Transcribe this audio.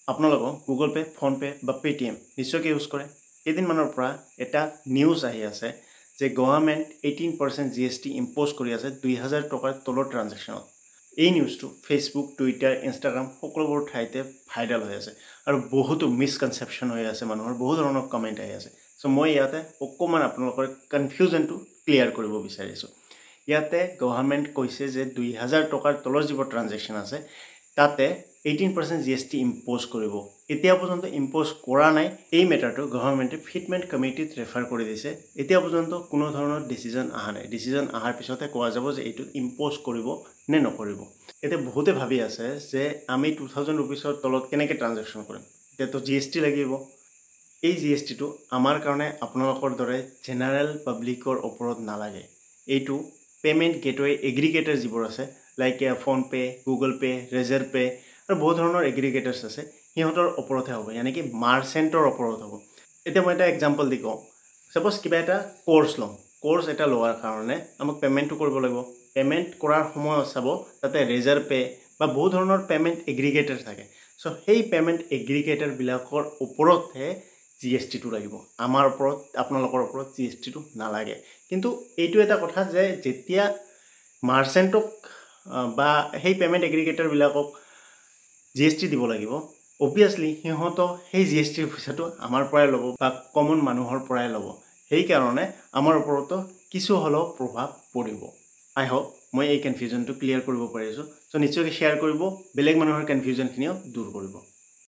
আপোনালোকক Google pay, phone pay বা Paytm নিশ্চয়কৈ ইউজ কৰে। কেইদিনমানৰ পৰা এটা নিউজ আহি আছে যে গভৰ্ণমেণ্ট 18% GST ইম্প'জ কৰি আছে 2000 টকাৰ তলৰ ট্ৰানজেকশ্যনত। এই নিউজটো ফেচবুক, টুইটাৰ, ইনষ্টাগ্ৰাম সকলোবোৰ ঠাইতে ভাইৰেল হৈ আছে আৰু বহুতো মিছকনচেপশ্যন হৈ আছে, মানুহৰ বহু ধৰণৰ কমেণ্ট আহি আছে। চ' মই ইয়াতে অকণমান আপোনালোকৰ কনফিউজনটো ক্লিয়াৰ কৰিব বিচাৰিছোঁ। ইয়াতে গভৰ্ণমেণ্ট কৈছে যে 2000 টকাৰ তলৰ যিবোৰ ট্ৰানজেকশ্যন আছে তাতে 18% GST ইম্প'জ কৰিব। এতিয়া পৰ্যন্ত ইম্প'জ কৰা নাই। এই মেটাৰটো গভৰ্ণমেণ্টে ফিটমেণ্ট কমিটিত ৰেফাৰ কৰি দিছে। এতিয়া পৰ্যন্ত কোনো ধৰণৰ ডিচিজন অহা নাই। ডিচিজন অহাৰ পিছতহে কোৱা যাব যে এইটো ইম্প'জ কৰিব নে নকৰিব। এতিয়া বহুতে ভাবি আছে যে আমি 2000 ৰুপিছৰ তলত কেনেকৈ ট্ৰানজেকশ্যন কৰিম, এতিয়াতো GST লাগিব। এই GSTটো আমাৰ কাৰণে আপোনালোকৰ দৰে জেনেৰেল পাব্লিকৰ ওপৰত নালাগে। এইটো পে'মেণ্ট গেটৱে এগ্ৰিগেটৰ যিবোৰ আছে like PhonePe, Google pay, razor pay আৰু বহুত ধৰণৰ এগ্ৰিগেটাৰ্ছ আছে, সিহঁতৰ ওপৰতহে হ'ব, ইয়ানি কি মাৰ্চেণ্টৰ ওপৰত হ'ব। এতিয়া মই এটা এক্সাম্পল দি কওঁ। ছাপ'জ কিবা এটা কোৰ্চ ল'ম। কোৰ্চ এটা লোৱাৰ কাৰণে আমাক পে'মেণ্টটো কৰিব লাগিব। পে'মেণ্ট কৰাৰ সময়ত চাব তাতে ৰেজাৰ পে বা বহুত ধৰণৰ পে'মেণ্ট এগ্ৰিগেটাৰ থাকে। চ' সেই পে'মেণ্ট এগ্ৰিগেটাৰবিলাকৰ ওপৰতহে GSTটো লাগিব। আমাৰ ওপৰত, আপোনালোকৰ ওপৰত GSTটো নালাগে। কিন্তু এইটো এটা কথা যে যেতিয়া মাৰ্চেণ্টক বা সেই পে'মেণ্ট এগ্ৰিগেটাৰবিলাকক GST দিব লাগিব, অবভিয়াছলি সিহঁতক সেই GSTৰ পইচাটো আমাৰ পৰাই ল'ব বা কমন মানুহৰ পৰাই ল'ব। সেইকাৰণে আমাৰ ওপৰতো কিছু হ'লেও প্ৰভাৱ পৰিব। আই হোপ মই এই কনফিউজনটো ক্লিয়াৰ কৰিব পাৰিছোঁ। চ' নিশ্চয়কৈ শ্বেয়াৰ কৰিব, বেলেগ মানুহৰ কনফিউজনখিনিও দূৰ কৰিব।